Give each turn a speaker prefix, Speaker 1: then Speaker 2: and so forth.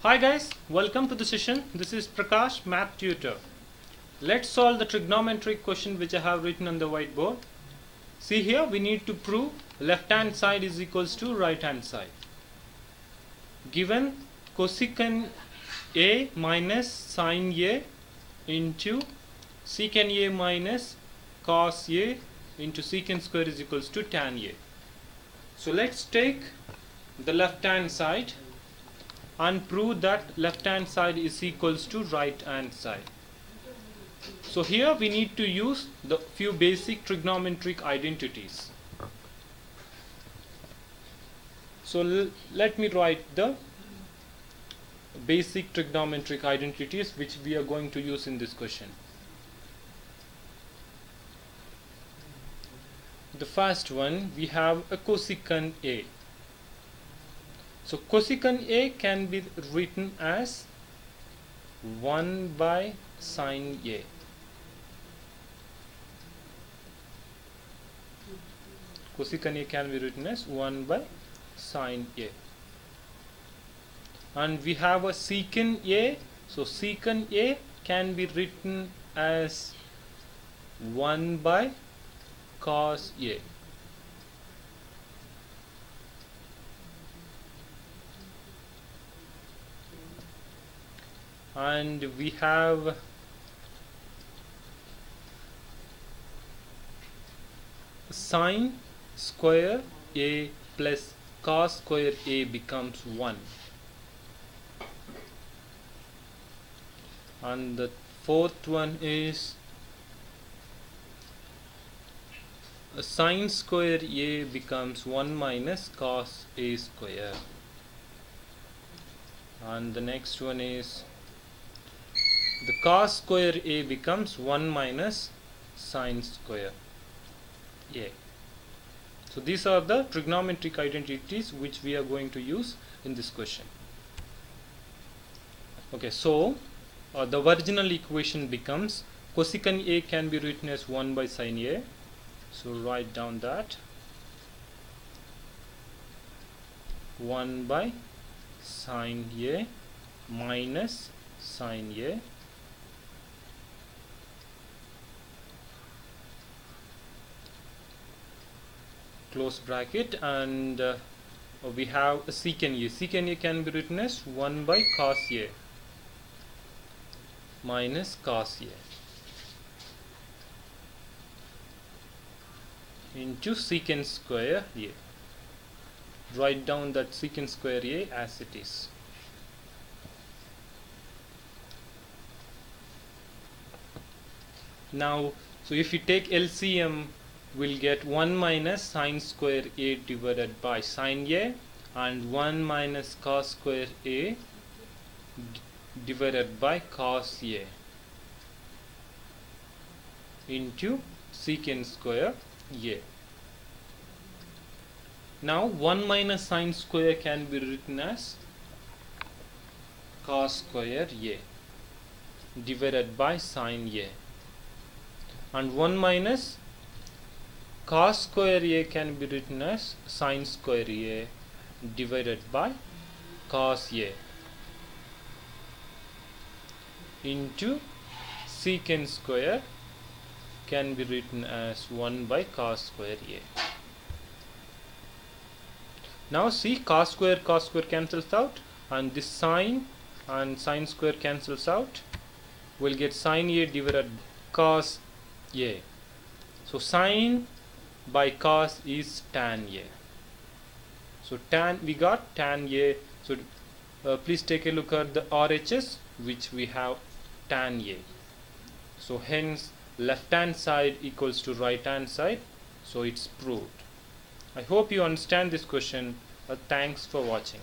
Speaker 1: Hi guys, welcome to the session. This is Prakash, Math Tutor. Let's solve the trigonometric question which I have written on the whiteboard. See here, we need to prove left hand side is equals to right hand side. Given cosecant A minus sin A into secant A minus cos A into secant square is equals to tan A. So let's take the left hand side and prove that left hand side is equals to right hand side. So here we need to use the few basic trigonometric identities. So let me write the basic trigonometric identities which we are going to use in this question. The first one, we have a cosecant A. So cosecant A can be written as 1 by sin A. Cosecant A can be written as 1 by sin A. And we have a secant A. So secant A can be written as 1 by cos A. And we have sin square A plus cos square A becomes 1. And the fourth one is sin square A becomes 1 minus cos A square. And the next one is the cos square A becomes 1 minus sin square A. So these are the trigonometric identities which we are going to use in this question. Okay, so the original equation becomes cosecant A can be written as 1 by sin A. So write down that 1 by sin A minus sin A close bracket, and we have a secant A. Secant A can be written as 1 by cos A minus cos A into secant square A. Write down that secant square A as it is. Now, so if you take LCM, we'll get 1 minus sin square A divided by sin A and 1 minus cos square A divided by cos A into secant square A. Now 1 minus sin square can be written as cos square A divided by sin A, and 1 minus cos square A can be written as sin square A divided by cos A into secant square can be written as 1 by cos square A. Now see, cos square cancels out, and this sin and sin square cancels out. We'll get sin A divided by cos A. So sin by cos is tan A. So we got tan A. So please take a look at the RHS which we have tan A. So hence left hand side equals to right hand side. So it's proved. I hope you understand this question. Thanks for watching.